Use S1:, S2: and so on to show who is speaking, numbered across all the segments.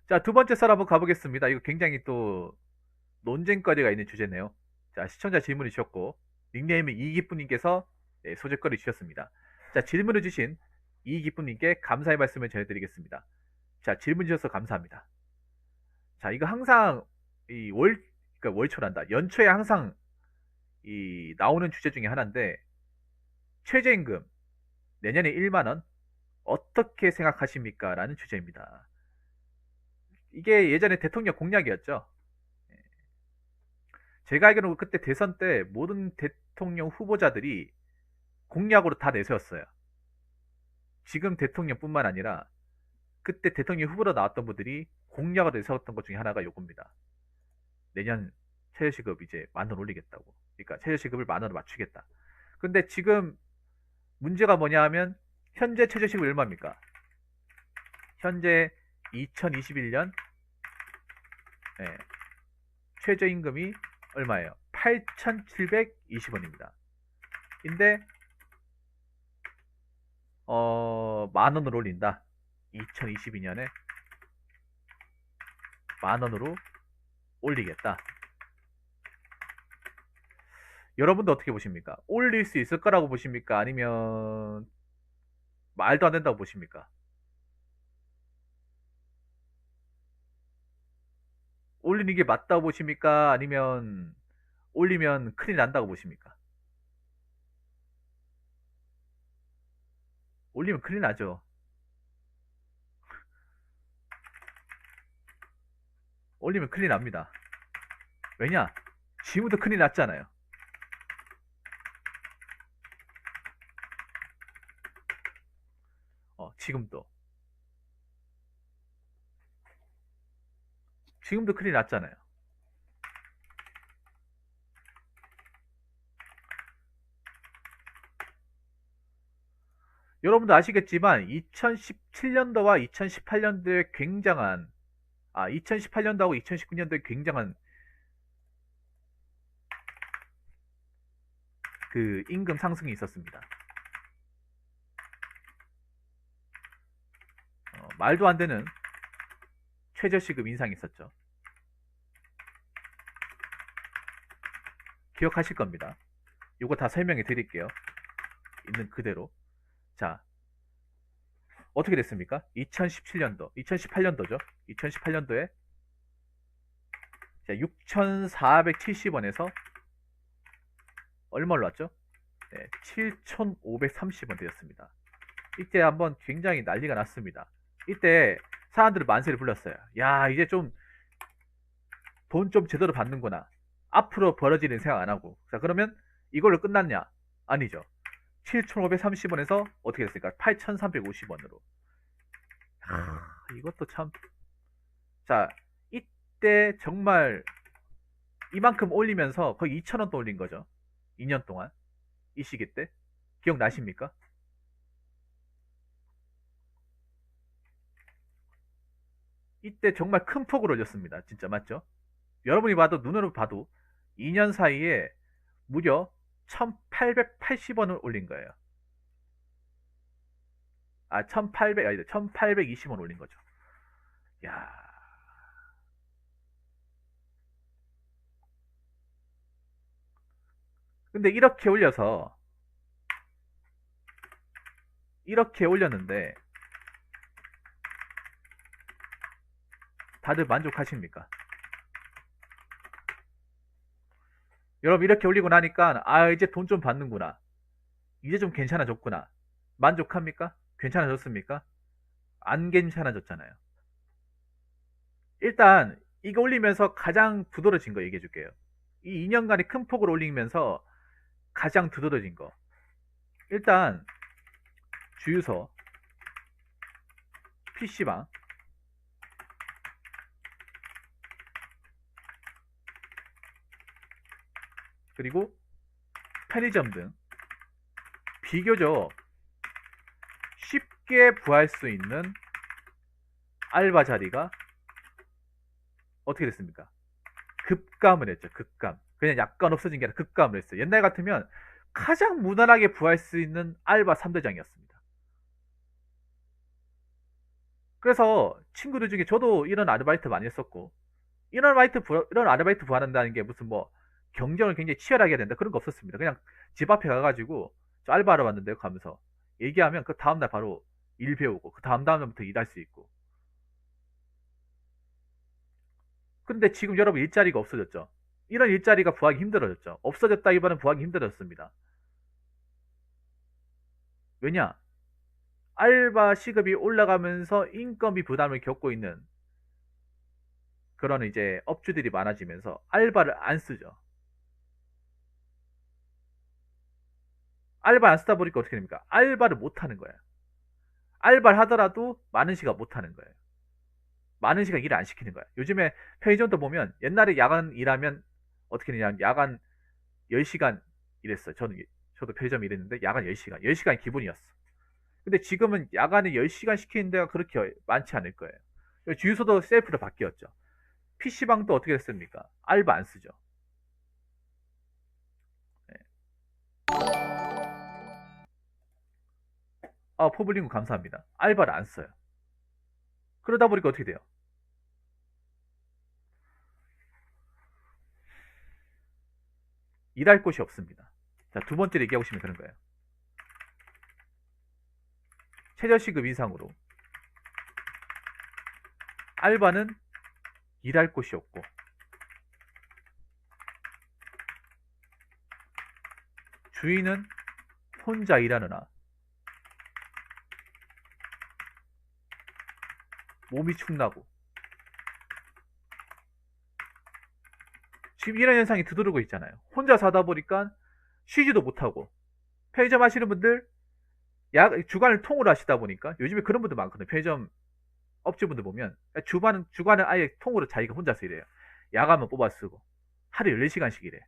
S1: 자, 두 번째 썰 한번 가보겠습니다. 이거 굉장히 또 논쟁거리가 있는 주제네요. 자, 시청자 질문을 주셨고, 닉네임이 이기쁨님께서 소재거리 주셨습니다. 자, 질문을 주신 이기쁨님께 감사의 말씀을 전해드리겠습니다. 자, 질문 주셔서 감사합니다. 자, 이거 항상 그러니까 월초란다. 연초에 항상 나오는 주제 중에 하나인데, 최저임금 내년에 1만원 어떻게 생각하십니까? 라는 주제입니다. 이게 예전에 대통령 공약이었죠. 제가 알기로는 그때 대선 때 모든 대통령 후보자들이 공약으로 다 내세웠어요. 지금 대통령뿐만 아니라 그때 대통령 후보로 나왔던 분들이 공약으로 내세웠던 것 중에 하나가 요겁니다. 내년 최저시급 이제 10,000원 올리겠다고. 그러니까 최저시급을 10,000원으로 맞추겠다. 근데 지금 문제가 뭐냐 하면 현재 최저시급 얼마입니까? 현재 2021년 최저임금이 얼마예요? 8,720원입니다. 근데 10,000원으로 올린다. 2022년에 10,000원으로 올리겠다. 여러분도 어떻게 보십니까? 올릴 수 있을 거라고 보십니까? 아니면 말도 안 된다고 보십니까? 올리는 게 맞다고 보십니까? 아니면 올리면 큰일 난다고 보십니까? 올리면 큰일 나죠. 올리면 큰일 납니다. 왜냐? 지금부터 큰일 났잖아요. 지금도. 지금도 큰일 났잖아요. 여러분도 아시겠지만 2017년도와 2018년도에 굉장한 2018년도하고 2019년도에 굉장한 그 임금 상승이 있었습니다. 말도 안 되는 최저시급 인상이 있었죠. 기억하실 겁니다. 이거 다 설명해 드릴게요. 있는 그대로. 자, 어떻게 됐습니까? 2017년도, 2018년도죠. 2018년도에 6,470원에서 얼마 올랐죠? 7,530원 되었습니다. 이때 한번 굉장히 난리가 났습니다. 이때 사람들은 만세를 불렀어요. 야, 이제 좀 돈 좀 제대로 받는구나. 앞으로 벌어지는 생각 안 하고. 자, 그러면 이걸로 끝났냐? 아니죠. 7,530원에서 어떻게 됐습니까? 8,350원으로. 이것도 참. 자, 이때 정말 이만큼 올리면서 거의 2,000원 또 올린 거죠. 2년 동안. 이 시기 때. 기억나십니까? 이때 정말 큰 폭으로 올렸습니다. 진짜 맞죠? 여러분이 봐도 눈으로 봐도 2년 사이에 무려 1,880원을 올린 거예요. 1,800 아니다. 1,820원 올린 거죠. 야. 근데 이렇게 올렸는데 다들 만족하십니까? 여러분 이렇게 올리고 나니까 이제 돈 좀 받는구나. 이제 좀 괜찮아졌구나. 만족합니까? 괜찮아졌습니까? 안 괜찮아졌잖아요. 일단 이거 올리면서 가장 두드러진 거 얘기해 줄게요. 이 2년간의 큰 폭을 올리면서 가장 두드러진 거. 일단 주유소, PC방, 그리고 편의점 등 비교적 쉽게 구할 수 있는 알바 자리가 어떻게 됐습니까? 급감을 했죠. 급감. 그냥 약간 없어진 게 아니라 급감을 했어요. 옛날 같으면 가장 무난하게 구할 수 있는 알바 3대장이었습니다. 그래서 친구들 중에 저도 이런 아르바이트 많이 했었고, 이런 아르바이트 구한다는 게 무슨 뭐 경쟁을 굉장히 치열하게 해야 된다 그런 거 없었습니다. 그냥 집 앞에 가가지고 저 알바하러 왔는데요 하면서 얘기하면 그 다음날 바로 일 배우고 그 다음날부터 일할 수 있고. 근데 지금 여러분 일자리가 없어졌죠. 이런 일자리가 구하기 힘들어졌죠. 없어졌다기보다는 구하기 힘들어졌습니다. 왜냐? 알바 시급이 올라가면서 인건비 부담을 겪고 있는 그런 이제 업주들이 많아지면서 알바를 안 쓰죠. 알바 안 쓰다 보니까 어떻게 됩니까? 알바를 못 하는 거예요. 알바를 하더라도 많은 시간 못 하는 거예요. 많은 시간 일을 안 시키는 거예요. 요즘에 편의점도 보면 옛날에 야간 일하면 어떻게 되냐면 야간 10시간 일했어요. 저도 편의점 일했는데 야간 10시간. 10시간이 기본이었어. 근데 지금은 야간에 10시간 시키는 데가 그렇게 많지 않을 거예요. 주유소도 셀프로 바뀌었죠. PC방도 어떻게 됐습니까? 알바 안 쓰죠. 네. 아, 포블링구 감사합니다. 알바를 안 써요. 그러다 보니까 어떻게 돼요? 일할 곳이 없습니다. 자, 두 번째 얘기하고 싶으면 그런 거예요. 최저시급 이상으로 알바는 일할 곳이 없고 주인은 혼자 일하느라 몸이 축나고 지금 이런 현상이 두드러고 있잖아요. 혼자 사다 보니까 쉬지도 못하고 편의점 하시는 분들 주간을 통으로 하시다 보니까 요즘에 그런 분들 많거든요. 편의점 업주분들 보면 주간은 아예 통으로 자기가 혼자서 일해요. 야간만 뽑아 쓰고 하루 14시간씩 일해.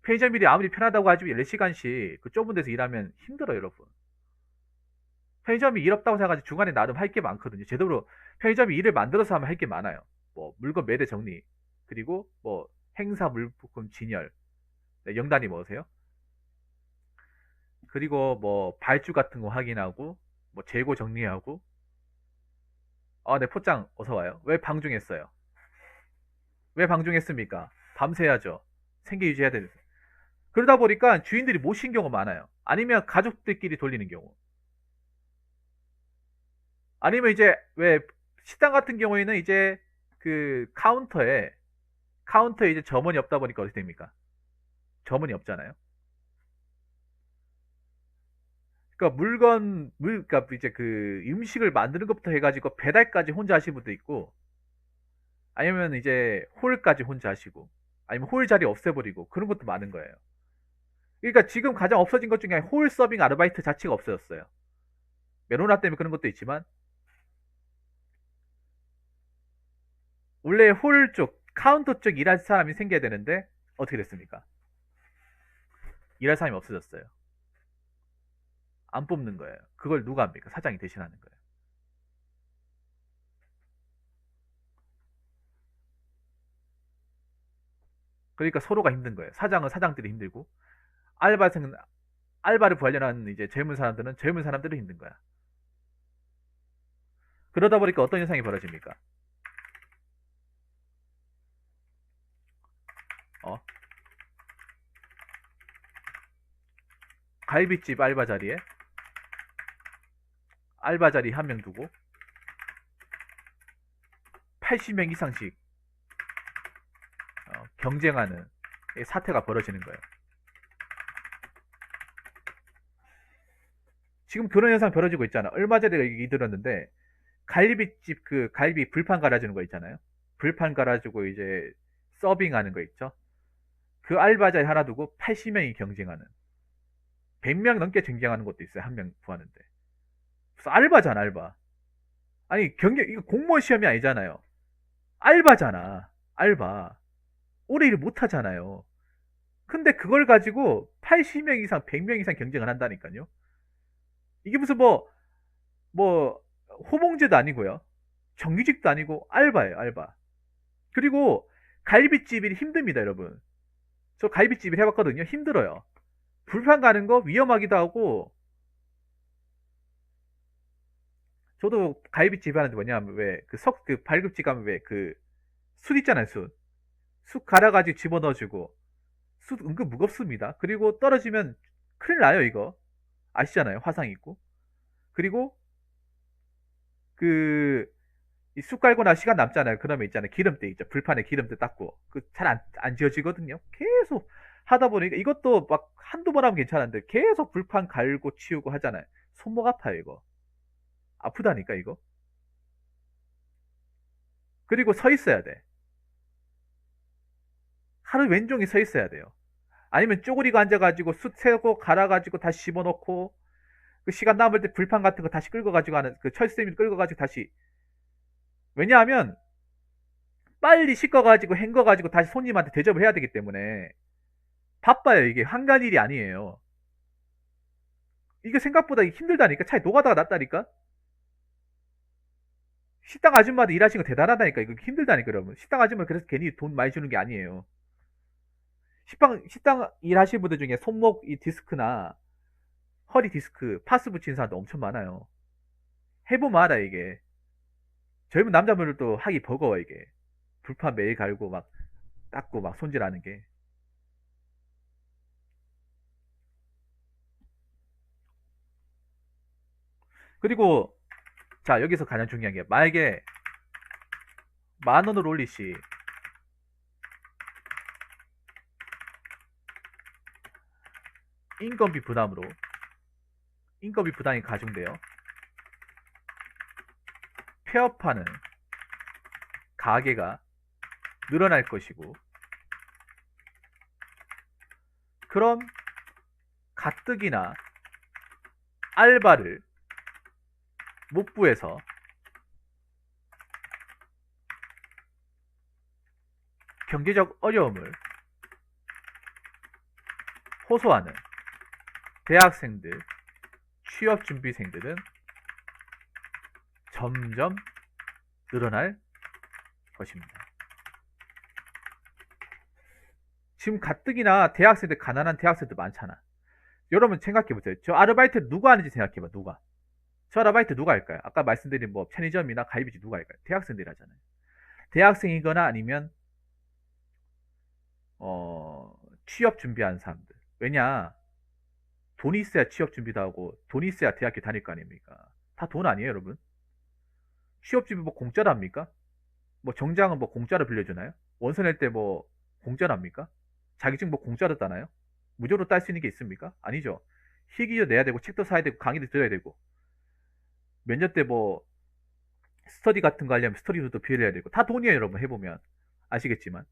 S1: 편의점 일이 아무리 편하다고 하지만 14시간씩 그 좁은 데서 일하면 힘들어요, 여러분. 편의점이 일 없다고 생각하지 중간에 나름 할 게 많거든요. 제대로 편의점이 일을 만들어서 하면 할 게 많아요. 뭐 물건 매대 정리, 그리고 뭐 행사 물품 진열, 네, 영단위 뭐세요? 그리고 뭐 발주 같은 거 확인하고 뭐 재고 정리하고. 아, 네, 포장 어서 와요. 왜 방중했어요? 왜 방중했습니까? 밤새야죠. 생계 유지해야 되는. 그러다 보니까 주인들이 못 쉰 경우가 많아요. 아니면 가족들끼리 돌리는 경우. 아니면 이제 왜 식당 같은 경우에는 이제 그 카운터에 이제 점원이 없다 보니까 어떻게 됩니까? 점원이 없잖아요. 그러니까 그러니까 이제 그 음식을 만드는 것부터 해가지고 배달까지 혼자 하시는 분도 있고, 아니면 이제 홀까지 혼자 하시고, 아니면 홀 자리 없애버리고 그런 것도 많은 거예요. 그러니까 지금 가장 없어진 것 중에 홀 서빙 아르바이트 자체가 없어졌어요. 메로나 때문에 그런 것도 있지만 원래 홀 쪽, 카운터 쪽 일할 사람이 생겨야 되는데 어떻게 됐습니까? 일할 사람이 없어졌어요. 안 뽑는 거예요. 그걸 누가 합니까? 사장이 대신하는 거예요. 그러니까 서로가 힘든 거예요. 사장은 사장들이 힘들고 알바생은 알바를 구하려는 이제 젊은 사람들은 젊은 사람들이 힘든 거야. 그러다 보니까 어떤 현상이 벌어집니까? 어? 갈비집 알바 자리에 알바 자리 한 명 두고 80명 이상씩 경쟁하는 사태가 벌어지는 거예요. 지금 그런 현상 벌어지고 있잖아. 얼마 전에 얘기 들었는데 갈비집 그 갈비 불판 갈아주는 거 있잖아요. 불판 갈아주고 이제 서빙하는 거 있죠. 그 알바 자리 하나 두고 80명이 경쟁하는, 100명 넘게 경쟁하는 것도 있어요. 한 명 구하는데. 무슨 알바잖아, 알바. 아니, 이거 공무원 시험이 아니잖아요. 알바잖아. 알바. 오래 일을 못 하잖아요. 근데 그걸 가지고 80명 이상, 100명 이상 경쟁을 한다니까요. 이게 무슨 뭐, 호봉제도 아니고요. 정규직도 아니고 알바예요, 알바. 그리고 갈비집이 힘듭니다, 여러분. 저 갈비집을 해봤거든요. 힘들어요. 불판 가는 거 위험하기도 하고, 저도 갈비집 하는데 뭐냐면 왜 그 발급집 가면 왜 그 숯 있잖아요, 숯. 숯 갈아가지고 집어넣어주고 숯 은근 무겁습니다. 그리고 떨어지면 큰일 나요, 이거. 아시잖아요, 화상 있고. 그리고 그 이 숯 깔고 나 시간 남잖아요. 그러면 있잖아요, 기름때 있죠. 불판에 기름때 닦고 그 잘 안 지워지거든요. 계속 하다 보니까 이것도 막 한두 번 하면 괜찮은데 계속 불판 갈고 치우고 하잖아요. 손목 아파요, 이거. 아프다니까, 이거. 그리고 서 있어야 돼. 하루 왼종일 서 있어야 돼요. 아니면 쪼그리고 앉아가지고 숯 세고 갈아가지고 다시 집어넣고 그 시간 남을 때 불판 같은 거 다시 끌고가지고 하는 그 철수세미 끌고가지고 다시. 왜냐하면 빨리 씻어가지고 헹궈가지고 다시 손님한테 대접을 해야 되기 때문에 바빠요. 이게 한가한 일이 아니에요. 이게 생각보다 힘들다니까. 차라리 노가다가 낫다니까. 식당 아줌마도 일하시는 거 대단하다니까. 이거 힘들다니까, 여러분. 식당 아줌마 그래서 괜히 돈 많이 주는 게 아니에요. 식당 일하시는 분들 중에 손목 이 디스크나 허리 디스크 파스 붙이는 사람도 엄청 많아요. 해보면 알아, 이게. 젊은 남자분들도 하기 버거워, 이게. 불판 매일 갈고 막 닦고 막 손질하는 게. 그리고 자, 여기서 가장 중요한 게 만약에 10,000원을 올리시 인건비 부담으로 인건비 부담이 가중되어 폐업하는 가게가 늘어날 것이고, 그럼 가뜩이나 알바를 못 구해서 경제적 어려움을 호소하는 대학생들, 취업준비생들은 점점 늘어날 것입니다. 지금 가뜩이나 대학생들, 가난한 대학생들 많잖아. 여러분 생각해보세요. 저 아르바이트 누가 하는지 생각해봐. 누가? 저 아르바이트 누가 할까요? 아까 말씀드린 뭐 편의점이나 갈비집 누가 할까요? 대학생들이 하잖아요. 대학생이거나 아니면 취업 준비하는 사람들. 왜냐? 돈이 있어야 취업 준비도 하고 돈이 있어야 대학교 다닐 거 아닙니까? 다 돈 아니에요, 여러분? 취업 준비 뭐 공짜로 합니까? 뭐 정장은 뭐 공짜로 빌려주나요? 원서 낼 때 뭐 공짜로 합니까? 자격증 뭐 공짜로 따나요? 무료로 딸 수 있는 게 있습니까? 아니죠. 희귀도 내야 되고 책도 사야 되고 강의도 들어야 되고 면접 때 뭐 스터디 같은 거 하려면 스터디도 비해야 되고 다 돈이에요, 여러분. 해보면 아시겠지만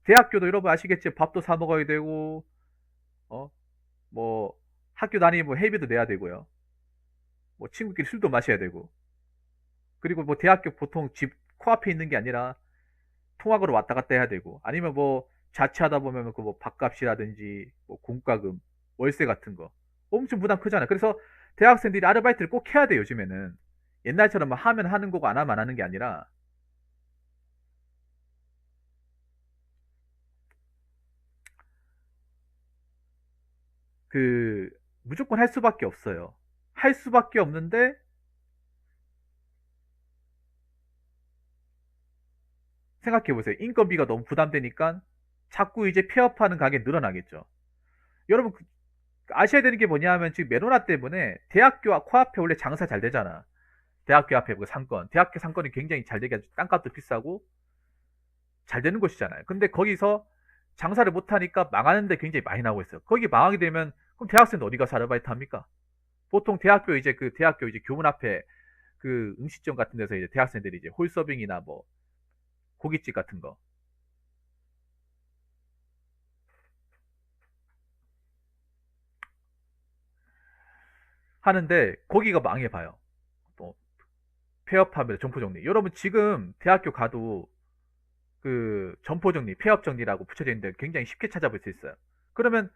S1: 대학교도 여러분 아시겠지. 밥도 사 먹어야 되고 어 뭐 학교 다니면 뭐 회비도 내야 되고요. 뭐 친구끼리 술도 마셔야 되고, 그리고 뭐 대학교 보통 집 코앞에 있는 게 아니라 통학으로 왔다 갔다 해야 되고, 아니면 뭐 자취하다 보면 그 뭐 밥값이라든지 뭐 공과금, 월세 같은 거 엄청 부담 크잖아요. 그래서 대학생들이 아르바이트를 꼭 해야 돼요, 요즘에는. 옛날처럼 막 하면 하는 거고 안 하면 안 하는 게 아니라 그 무조건 할 수밖에 없어요. 할 수밖에 없는데 생각해 보세요. 인건비가 너무 부담되니까 자꾸 이제 폐업하는 가게 늘어나겠죠. 여러분 아셔야 되는 게 뭐냐 하면 지금 메로나 때문에 대학교 코앞에 원래 장사 잘 되잖아. 대학교 앞에 그 상권, 대학교 상권이 굉장히 잘 되게 아주 땅값도 비싸고 잘 되는 곳이잖아요. 근데 거기서 장사를 못하니까 망하는데 굉장히 많이 나오고 있어요. 거기 망하게 되면 그럼 대학생도 어디 가서 아르바이트 합니까? 보통 대학교 이제 교문 앞에 그 음식점 같은 데서 이제 대학생들이 이제 홀서빙이나 뭐 고깃집 같은 거 하는데 거기가 망해봐요. 또 폐업하면 점포정리. 여러분 지금 대학교 가도 그 점포정리, 폐업정리라고 붙여져 있는데 굉장히 쉽게 찾아볼 수 있어요. 그러면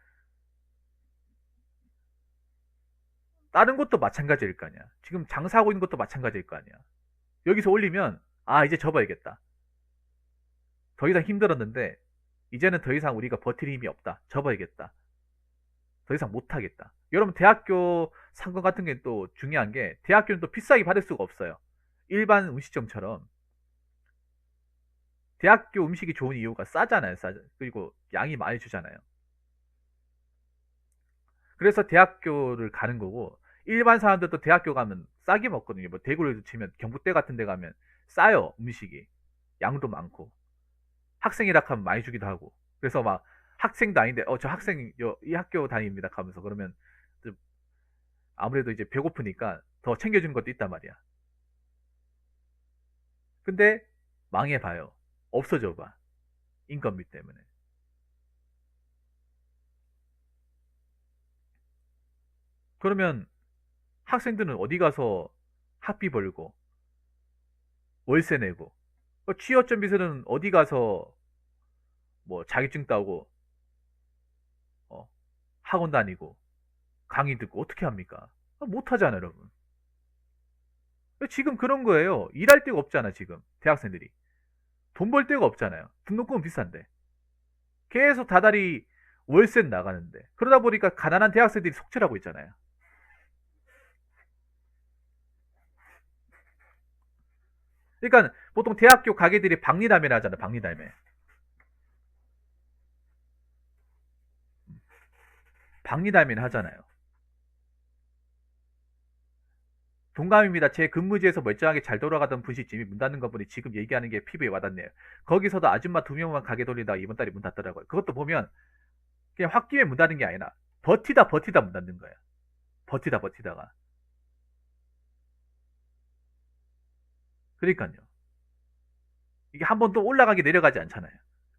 S1: 다른 것도 마찬가지일 거 아니야. 지금 장사하고 있는 것도 마찬가지일 거 아니야. 여기서 올리면 아 이제 접어야겠다. 더 이상 힘들었는데 이제는 더 이상 우리가 버틸 힘이 없다. 접어야겠다. 더 이상 못하겠다. 여러분 대학교 상권 같은 게 또 중요한 게 대학교는 또 비싸게 받을 수가 없어요. 일반 음식점처럼 대학교 음식이 좋은 이유가 싸잖아요. 그리고 양이 많이 주잖아요. 그래서 대학교를 가는 거고 일반 사람들도 대학교 가면 싸게 먹거든요. 뭐 대구를 치면 경북대 같은 데 가면 싸요. 음식이 양도 많고 학생이라 하면 많이 주기도 하고 그래서 막 학생도 아닌데 저 학생 이 학교 다닙니다 하면서 그러면 아무래도 이제 배고프니까 더 챙겨주는 것도 있단 말이야. 근데 망해봐요. 없어져 봐. 인건비 때문에. 그러면 학생들은 어디 가서 학비 벌고 월세 내고 취업전 비서는 어디 가서 뭐 자격증 따고 어, 학원 다니고 강의 듣고 어떻게 합니까? 못 하잖아요, 여러분. 지금 그런 거예요. 일할 데가 없잖아, 지금 대학생들이. 돈 벌 데가 없잖아요. 등록금은 비싼데. 계속 다달이 월세 나가는데. 그러다 보니까 가난한 대학생들이 속출하고 있잖아요. 그러니까 보통 대학교 가게들이 박리담회를 하잖아요. 박리담회. 박리담회를 하잖아요. 동감입니다. 제 근무지에서 멀쩡하게 잘 돌아가던 분식집이 문 닫는 거 보니 지금 얘기하는 게 피부에 와닿네요. 거기서도 아줌마 2명만 가게 돌리다가 이번 달에 문 닫더라고요. 그것도 보면 그냥 홧김에 문 닫는 게 아니라 버티다 문 닫는 거예요. 버티다가. 그러니까요. 이게 한 번 또 올라가게 내려가지 않잖아요.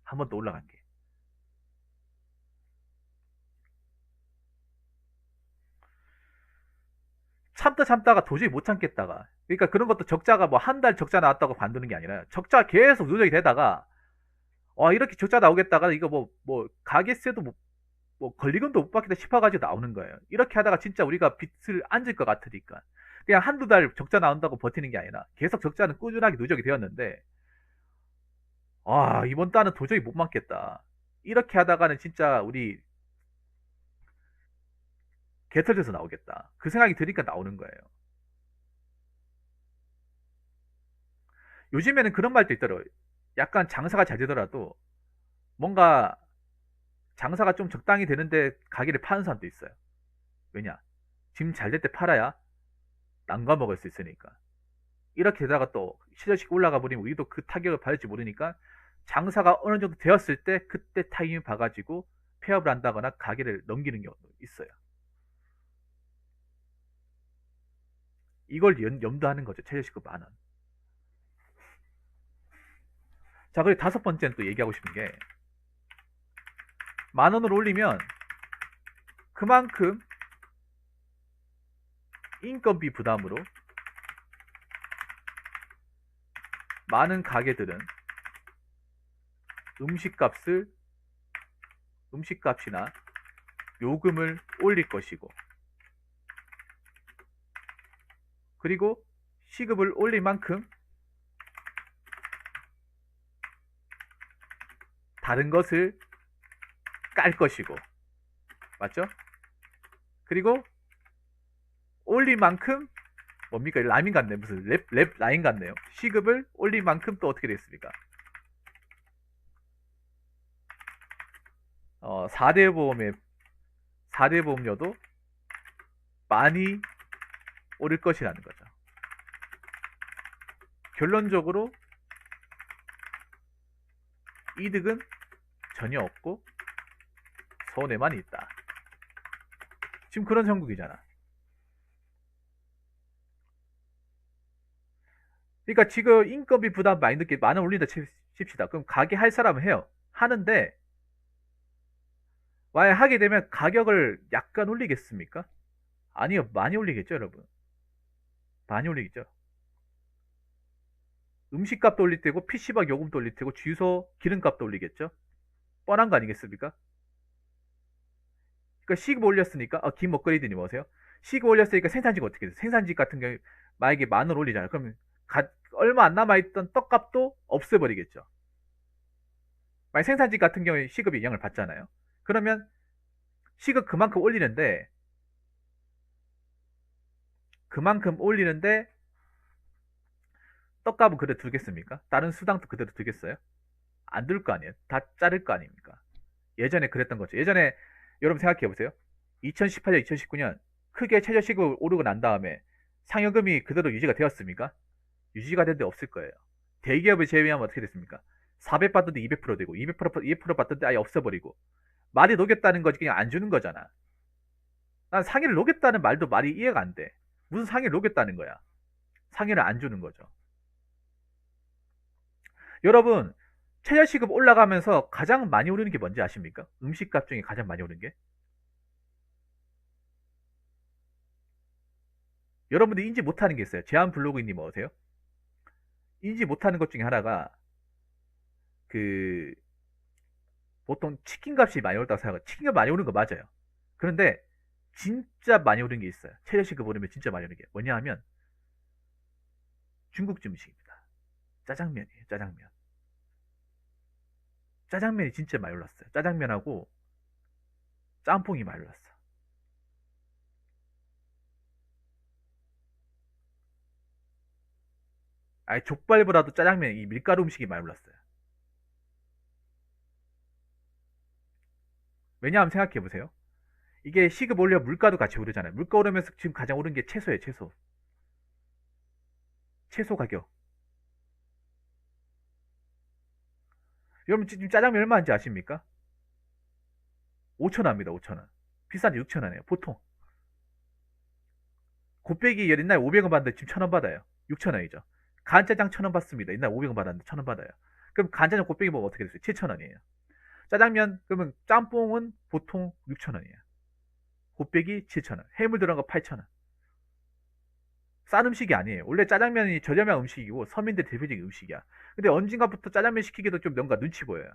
S1: 한 번 또 올라간 게. 참다가 도저히 못 참겠다가. 그러니까 그런 것도 적자가 뭐 한 달 적자 나왔다고 관두는 게 아니라 적자 계속 누적이 되다가 이렇게 적자 나오겠다가 이거 뭐 가게세도 뭐 권리금도 못 받겠다 싶어가지고 나오는 거예요. 이렇게 하다가 진짜 우리가 빚을 안질 것 같으니까 그냥 한두 달 적자 나온다고 버티는 게 아니라 계속 적자는 꾸준하게 누적이 되었는데 이번 달은 도저히 못 막겠다. 이렇게 하다가는 진짜 우리 개털려서 나오겠다. 그 생각이 드니까 나오는 거예요. 요즘에는 그런 말도 있더라고요. 약간 장사가 잘 되더라도 뭔가 장사가 좀 적당히 되는데 가게를 파는 사람도 있어요. 왜냐? 지금 잘 될 때 팔아야 남과 먹을 수 있으니까. 이렇게 되다가 또 시저씩 올라가 버리면 우리도 그 타격을 받을지 모르니까 장사가 어느 정도 되었을 때 그때 타이밍 봐가지고 폐업을 한다거나 가게를 넘기는 경우도 있어요. 이걸 염두하는 거죠. 최저시급 10,000원. 자, 그리고 다섯 번째는 또 얘기하고 싶은 게 10,000원을 올리면 그만큼 인건비 부담으로 많은 가게들은 음식값이나 요금을 올릴 것이고 그리고 시급을 올릴 만큼 다른 것을 깔 것이고 맞죠? 그리고 올릴 만큼 뭡니까? 라인 같네. 무슨 랩 라인 같네요. 시급을 올릴 만큼 또 어떻게 됐습니까? 4대 보험의 4대 보험료도 많이 오를 것이라는 거죠. 결론적으로 이득은 전혀 없고 손해만 있다. 지금 그런 형국이잖아. 그러니까 지금 인건비 부담 많이 늦게 10,000원 올린다 칩시다. 그럼 가게 할 사람은 해요. 하는데 만약 하게 되면 가격을 약간 올리겠습니까? 아니요. 많이 올리겠죠, 여러분. 많이 올리겠죠. 음식값도 올릴 테고 PC방 요금도 올릴 테고 주유소 기름값도 올리겠죠. 뻔한 거 아니겠습니까? 그러니까 시급 올렸으니까 김 먹거리들이 뭐세요? 시급 올렸으니까 생산지가 어떻게 돼요? 생산지 같은 경우 만약에 10,000원 올리잖아요. 그러면 얼마 안 남아있던 떡값도 없애버리겠죠. 만약 생산지 같은 경우에 시급이 영향을 받잖아요. 그러면 시급 그만큼 올리는데 떡값은 그대로 두겠습니까? 다른 수당도 그대로 두겠어요? 안 둘 거 아니에요. 다 자를 거 아닙니까? 예전에 그랬던 거죠. 예전에 여러분 생각해 보세요. 2018년, 2019년 크게 최저시급 오르고 난 다음에 상여금이 그대로 유지가 되었습니까? 유지가 된 데 없을 거예요. 대기업을 제외하면 어떻게 됐습니까? 400 받던데 200% 되고 200% 받던데 아예 없어버리고 말이 녹였다는 거지 그냥 안 주는 거잖아. 난 상해를 녹였다는 말도 말이 이해가 안 돼. 무슨 상해를 녹였다는 거야? 상해를 안 주는 거죠. 여러분 최저시급 올라가면서 가장 많이 오르는 게 뭔지 아십니까? 음식값 중에 가장 많이 오르는 게 여러분들이 인지 못하는 게 있어요. 제한 블로그님 어세요? 인지 못하는 것 중에 하나가 그 보통 치킨 값이 많이 오른다고 생각해요. 치킨값 많이 오른 거 맞아요. 그런데 진짜 많이 오른 게 있어요. 최저시급 오르면 진짜 많이 오른 게 뭐냐 하면 중국집 음식입니다. 짜장면이에요. 짜장면. 짜장면이 진짜 많이 올랐어요. 짜장면하고 짬뽕이 많이 올랐어. 아예 족발보다도 짜장면 이 밀가루 음식이 많이 올랐어요. 왜냐하면 생각해 보세요. 이게 시급 올려 물가도 같이 오르잖아요. 물가 오르면서 지금 가장 오른 게 채소예요. 채소. 채소 가격. 여러분 지금 짜장면 얼마인지 아십니까? 5,000원입니다. 5,000원. 비싼데 6,000원이에요. 보통. 곱빼기 옛날 500원 받는데 지금 1,000원 받아요. 6,000원이죠. 간짜장 1,000원 받습니다. 옛날 500원 받았는데 1,000원 받아요. 그럼 간짜장 곱빼기 먹으면 어떻게 됐어요? 7,000원이에요. 짜장면 그러면 짬뽕은 보통 6,000원이에요. 곱빼기 7,000원. 해물 들어간 거 8,000원. 싼 음식이 아니에요. 원래 짜장면이 저렴한 음식이고 서민들 대표적인 음식이야. 근데 언젠가부터 짜장면 시키기도 좀 뭔가 눈치 보여요.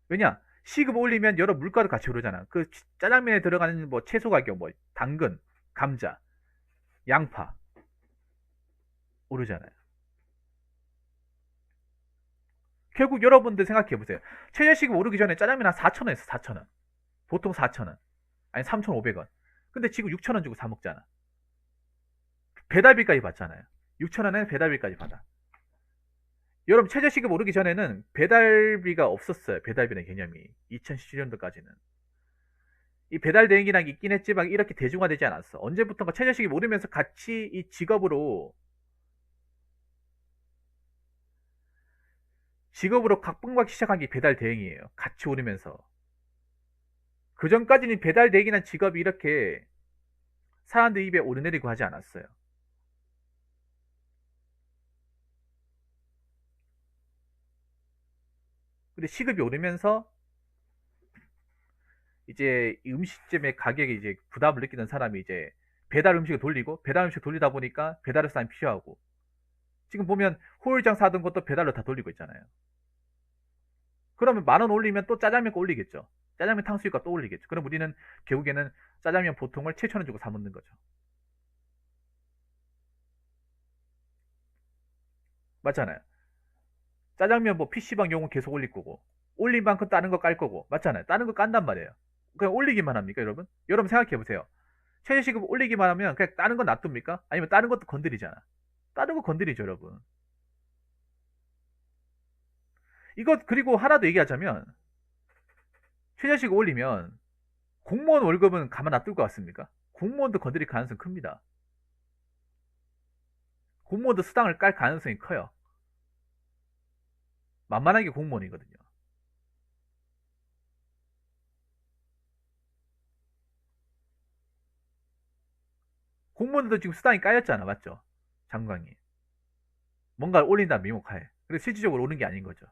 S1: 왜냐? 시급 올리면 여러 물가도 같이 오르잖아. 그 짜장면에 들어가는 뭐 채소 가격, 뭐 당근, 감자, 양파 오르잖아요. 결국 여러분들 생각해 보세요. 최저시급 오르기 전에 짜장면 한 4,000원에서 4,000원. 보통 4,000원. 아니 3,500원. 근데 지금 6,000원 주고 사 먹잖아. 배달비까지 받잖아요. 6,000원에 배달비까지 받아. 여러분 최저시급 오르기 전에는 배달비가 없었어요. 배달비의 개념이 2017년도까지는 이 배달 대행이란 게 있긴 했지만 이렇게 대중화되지 않았어. 언제부턴가 최저시급 오르면서 같이 이 직업으로 각광받기 시작한 게 배달 대행이에요. 같이 오르면서 그 전까지는 배달 대행이란 직업이 이렇게 사람들 입에 오르내리고 하지 않았어요. 근데 시급이 오르면서 이제 이 음식점의 가격에 이제 부담을 느끼는 사람이 이제 배달 음식을 돌리고 배달 음식 돌리다 보니까 배달의 사람이 필요하고 지금 보면 호일장 사던 것도 배달로 다 돌리고 있잖아요. 그러면 10,000원 올리면 또 짜장면 거 올리겠죠. 짜장면 탕수육가 또 올리겠죠. 그럼 우리는 결국에는 짜장면 보통을 7,000원 주고 사 먹는 거죠. 맞잖아요. 짜장면 뭐 PC방 용은 계속 올릴 거고 올린 만큼 다른 거 깔 거고 맞잖아요. 다른 거 깐단 말이에요. 그냥 올리기만 합니까 여러분? 여러분 생각해 보세요. 최저시급 올리기만 하면 그냥 다른 건 놔둡니까? 아니면 다른 것도 건드리잖아. 다른 거 건드리죠 여러분. 이것 그리고 하나 더 얘기하자면 최저시급 올리면 공무원 월급은 가만 놔둘 것 같습니까? 공무원도 건드릴 가능성이 큽니다. 공무원도 수당을 깔 가능성이 커요. 만만한 게 공무원이거든요. 공무원도 지금 수당이 깔렸잖아, 맞죠? 장관이. 뭔가를 올린다는 미목하에. 그래서 실질적으로 오른 게 아닌 거죠.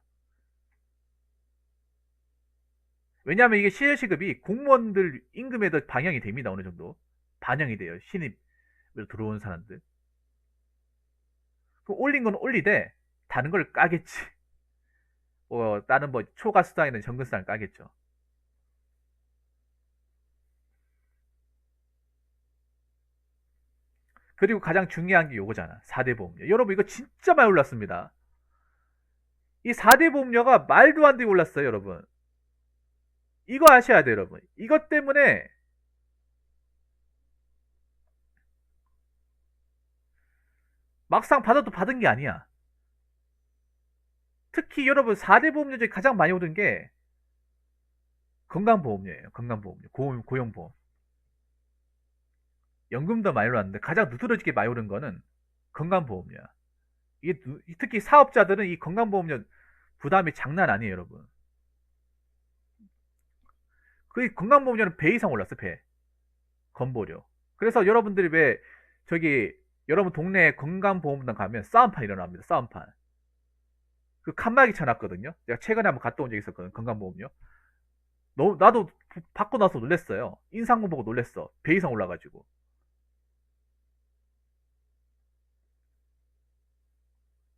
S1: 왜냐하면 이게 시혜시급이 공무원들 임금에도 반영이 됩니다, 어느 정도. 반영이 돼요, 신입으로 들어온 사람들. 그 올린 건 올리되, 다른 걸 까겠지. 다른 뭐, 초과 수당이나 정근 수당을 까겠죠. 그리고 가장 중요한 게 요거잖아. 4대 보험료. 여러분 이거 진짜 많이 올랐습니다. 이 4대 보험료가 말도 안 되게 올랐어요, 여러분. 이거 아셔야 돼요, 여러분. 이것 때문에 막상 받아도 받은 게 아니야. 특히 여러분 4대 보험료 중에 가장 많이 오른 게 건강보험료예요. 건강보험료. 고용보험. 연금도 많이 올랐는데 가장 누드러지게 많이 오른 거는 건강보험료야. 이게 특히 사업자들은 이 건강보험료 부담이 장난 아니에요, 여러분. 그 건강보험료는 배 이상 올랐어, 배. 건보료. 그래서 여러분들이 왜 저기 여러분 동네 건강보험단 가면 싸움판 일어납니다. 싸움판. 그 칸막이 쳐놨거든요. 제가 최근에 한번 갔다 온 적이 있었거든. 건강보험료. 나도 받고 나서 놀랬어요. 인상문 보고 놀랬어. 배 이상 올라가지고.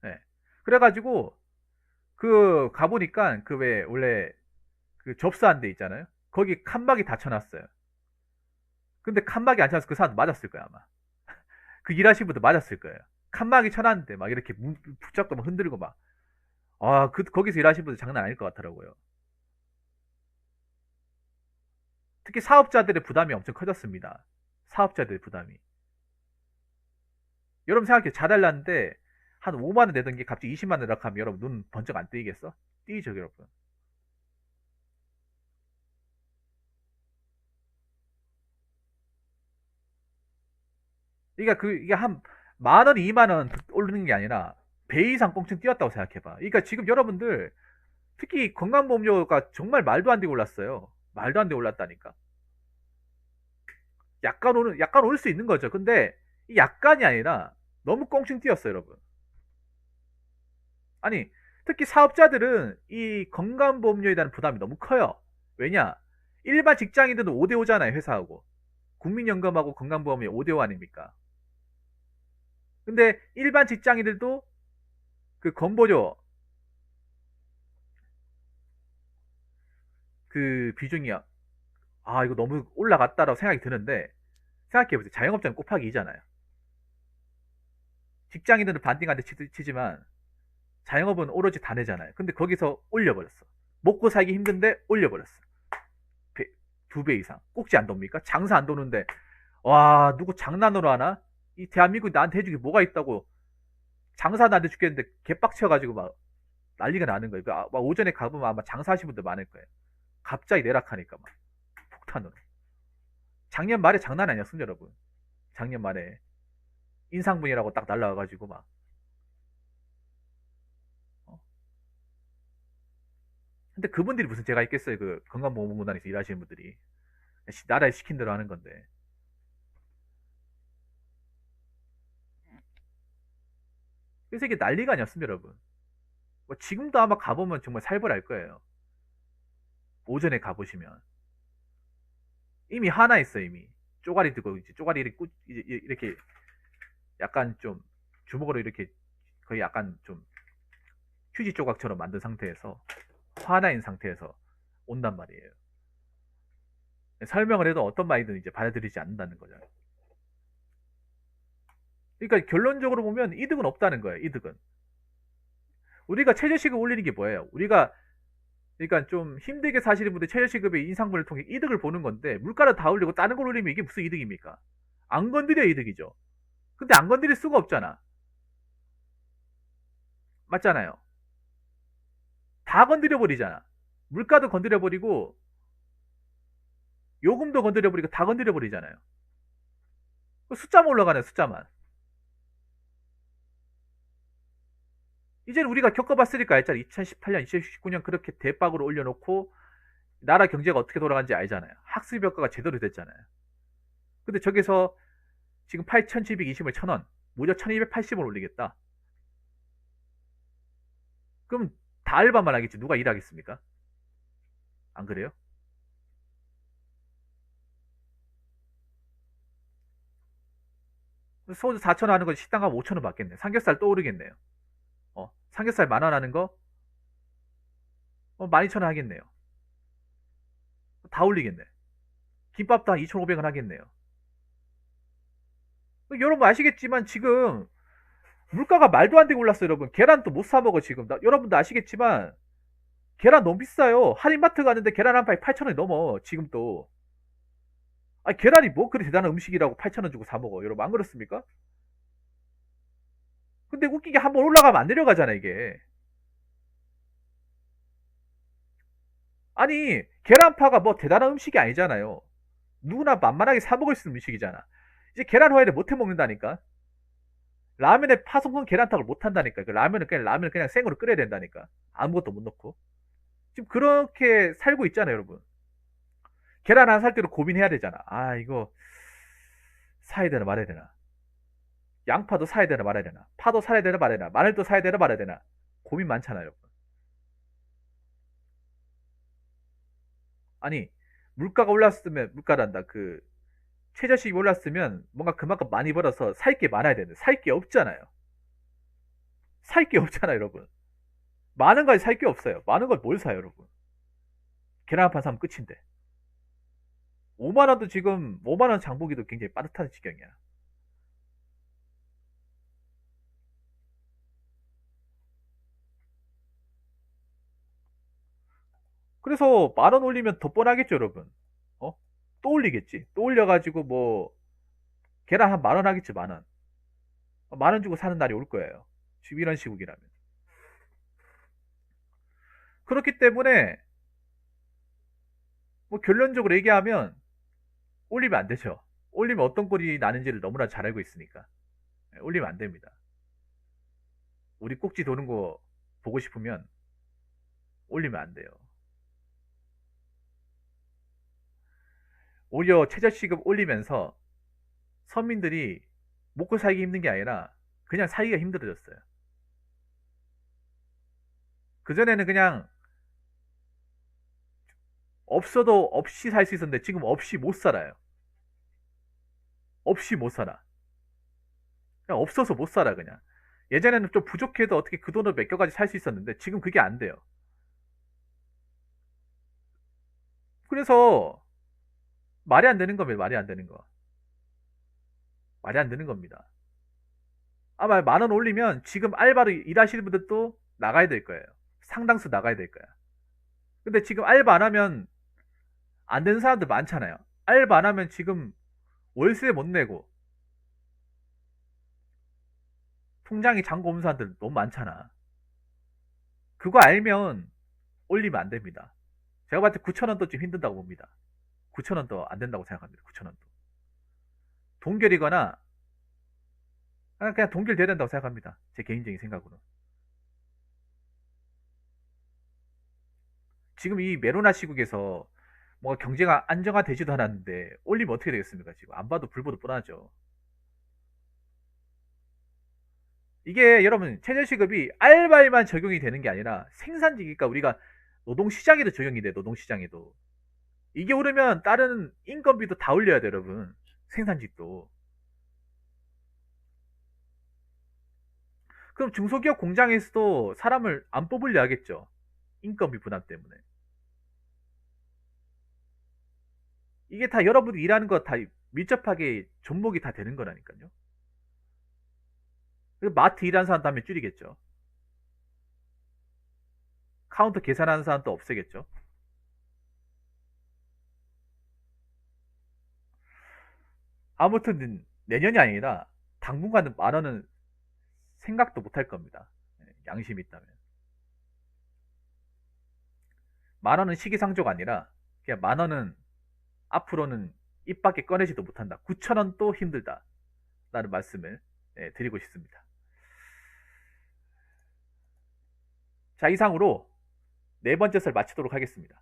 S1: 네. 그래가지고 그 가보니까 그 왜 원래 그 접수한 데 있잖아요. 거기 칸막이 다 쳐놨어요. 근데 칸막이 안 쳐놔서 그 사람 맞았을 거야 아마. 그 일하신 분들 맞았을 거예요. 칸막이 쳐놨는데 막 이렇게 붙잡고 막 흔들고 막. 아, 거기서 일하신 분들 장난 아닐 것 같더라고요. 특히 사업자들의 부담이 엄청 커졌습니다. 사업자들의 부담이. 여러분 생각해, 자달랐는데 한 5만 원 내던 게 갑자기 20만 원 내락하면 여러분 눈 번쩍 안 뜨이겠어? 띄죠, 여러분. 그러니까 이게 한 만 원, 2만 원 오르는 게 아니라 배 이상 꽁충 뛰었다고 생각해봐. 그러니까 지금 여러분들 특히 건강보험료가 정말 말도 안 되게 올랐어요. 말도 안 되게 올랐다니까. 약간 오를 수 있는 거죠. 근데 이 약간이 아니라 너무 꽁충 뛰었어요, 여러분. 아니, 특히 사업자들은 이 건강보험료에 대한 부담이 너무 커요. 왜냐? 일반 직장인들은 5대5잖아요, 회사하고. 국민연금하고 건강보험이 5대5 아닙니까? 근데 일반 직장인들도 그 건보료 그 비중이 이거 너무 올라갔다라고 생각이 드는데 생각해보세요. 자영업자는 곱하기 2잖아요. 직장인들은 반띵한테 치지만 자영업은 오로지 다 내잖아요. 근데 거기서 올려버렸어. 먹고 살기 힘든데 올려버렸어. 2배 이상. 꼭지 안 돕니까? 장사 안 도는데 와, 누구 장난으로 하나? 이 대한민국 나한테 해주기 뭐가 있다고 장사 나한테 죽겠는데 개빡쳐가지고 막 난리가 나는 거예요. 막 오전에 가보면 아마 장사하시는 분들 많을 거예요. 갑자기 내락하니까 막 폭탄으로. 작년 말에 장난 아니었습니다, 여러분. 작년 말에 인상분이라고 딱 날라와가지고 막. 어. 근데 그분들이 무슨 죄가 있겠어요? 그 건강보험공단에서 일하시는 분들이 나라에 시킨 대로 하는 건데. 그래서 이게 난리가 아니었습니다, 여러분. 뭐 지금도 아마 가보면 정말 살벌할 거예요. 오전에 가보시면 이미 하나 있어요. 이미 쪼가리 들고 이제 쪼가리 이렇게 약간 좀 주먹으로 이렇게 거의 약간 좀 휴지 조각처럼 만든 상태에서 화나인 상태에서 온단 말이에요. 설명을 해도 어떤 말이든 이제 받아들이지 않는다는 거죠. 그러니까 결론적으로 보면 이득은 없다는 거예요. 이득은 우리가 최저시급 올리는 게 뭐예요? 우리가 그러니까 좀 힘들게 사시는 분들 최저시급의 인상분을 통해 이득을 보는 건데 물가를 다 올리고 다른 걸 올리면 이게 무슨 이득입니까? 안 건드려야 이득이죠. 근데 안 건드릴 수가 없잖아. 맞잖아요. 다 건드려 버리잖아. 물가도 건드려 버리고 요금도 건드려 버리고 다 건드려 버리잖아요. 숫자만 올라가네, 숫자만. 이제는 우리가 겪어봤으니까 알잖아. 2018년, 2019년 그렇게 대박으로 올려놓고 나라 경제가 어떻게 돌아가는지 알잖아요. 학습 효과가 제대로 됐잖아요. 근데 저기서 지금 8,720을 1,000원, 무려 1,280을 올리겠다. 그럼 다 알바만 하겠지. 누가 일하겠습니까? 안 그래요? 소주 4,000원 하는 거 식당 가면 5,000원 받겠네. 삼겹살 또 오르겠네요. 삼겹살 10,000원 하는 거 12,000원 하겠네요. 다 올리겠네. 김밥도 한 2,500원 하겠네요. 여러분 아시겠지만 지금 물가가 말도 안 되게 올랐어요, 여러분. 계란도 못 사 먹어 지금. 여러분도 아시겠지만 계란 너무 비싸요. 할인마트 가는데 계란 한 판에 8,000원이 넘어 지금 또. 아, 계란이 뭐 그리 대단한 음식이라고 8,000원 주고 사 먹어, 여러분. 안 그렇습니까? 근데 웃기게 한번 올라가면 안 내려가잖아 이게. 아니, 계란파가 뭐 대단한 음식이 아니잖아요. 누구나 만만하게 사 먹을 수 있는 음식이잖아. 이제 계란 후라이를 못 해 먹는다니까. 라면에 파 섞은 계란탕을 못 한다니까. 그 라면을 그냥 생으로 끓여야 된다니까. 아무것도 못 넣고. 지금 그렇게 살고 있잖아요, 여러분. 계란 안 살 때도 고민해야 되잖아. 아, 이거 사야 되나 말아야 되나. 양파도 사야 되나 말아야 되나. 파도 사야 되나 말아야 되나. 마늘도 사야 되나 말아야 되나. 고민 많잖아요, 여러분. 아니, 물가가 올랐으면, 물가란다. 그, 최저시급이 올랐으면 뭔가 그만큼 많이 벌어서 살 게 많아야 되는데, 살 게 없잖아요. 살 게 없잖아요, 여러분. 많은 걸 살 게 없어요. 많은 걸 뭘 사요, 여러분. 계란 한 판 사면 끝인데. 5만원도 지금, 5만원 장보기도 굉장히 빠듯한 지경이야. 그래서 10,000원 올리면 더 뻔하겠죠, 여러분. 어? 또 올리겠지. 또 올려가지고 뭐, 계란 한 10,000원 하겠지, 10,000원. 10,000원 주고 사는 날이 올 거예요. 지금 이런 시국이라면. 그렇기 때문에, 뭐 결론적으로 얘기하면, 올리면 안 되죠. 올리면 어떤 꼴이 나는지를 너무나 잘 알고 있으니까. 네, 올리면 안 됩니다. 우리 꼭지 도는 거 보고 싶으면 올리면 안 돼요. 오히려 최저시급 올리면서 서민들이 먹고 살기 힘든 게 아니라 그냥 살기가 힘들어졌어요. 그전에는 그냥 없어도 없이 살 수 있었는데 지금 없이 못 살아요. 없이 못 살아. 그냥 없어서 못 살아, 그냥. 예전에는 좀 부족해도 어떻게 그 돈을 맡겨가지고 살 수 있었는데 지금 그게 안 돼요. 그래서 말이 안 되는 겁니다. 말이 안 되는 거. 말이 안 되는 겁니다. 아마 10,000원 올리면 지금 알바로 일하시는 분들도 나가야 될 거예요. 상당수 나가야 될 거야. 근데 지금 알바 안 하면 안 되는 사람들 많잖아요. 알바 안 하면 지금 월세 못 내고 통장에 잔고 없는 사람들 너무 많잖아. 그거 알면 올리면 안 됩니다. 제가 봤을 때 9,000원도 좀 힘든다고 봅니다. 9,000원도 안 된다고 생각합니다. 9,000원도. 동결이거나 그냥 동결돼야 된다고 생각합니다. 제 개인적인 생각으로. 지금 이 메로나 시국에서 뭔가 경제가 안정화되지도 않았는데 올리면 어떻게 되겠습니까? 지금 안 봐도 불보도 뻔하죠. 이게 여러분 최저시급이 알바에만 적용이 되는 게 아니라 생산직이니까 우리가 노동시장에도 적용이 돼. 노동시장에도 이게 오르면 다른 인건비도 다 올려야 돼, 여러분. 생산직도. 그럼 중소기업 공장에서도 사람을 안 뽑으려 하겠죠. 인건비 부담 때문에. 이게 다 여러분이 일하는 거 다 밀접하게 접목이 다 되는 거라니까요. 그리고 마트 일하는 사람도 하면 줄이겠죠. 카운터 계산하는 사람도 없애겠죠. 아무튼 내년이 아니라 당분간은 10,000원은 생각도 못 할 겁니다. 양심이 있다면. 10,000원은 시기상조가 아니라 그냥 10,000원은 앞으로는 입 밖에 꺼내지도 못한다. 9,000원도 힘들다. 라는 말씀을 드리고 싶습니다. 자, 이상으로 네 번째 설 마치도록 하겠습니다.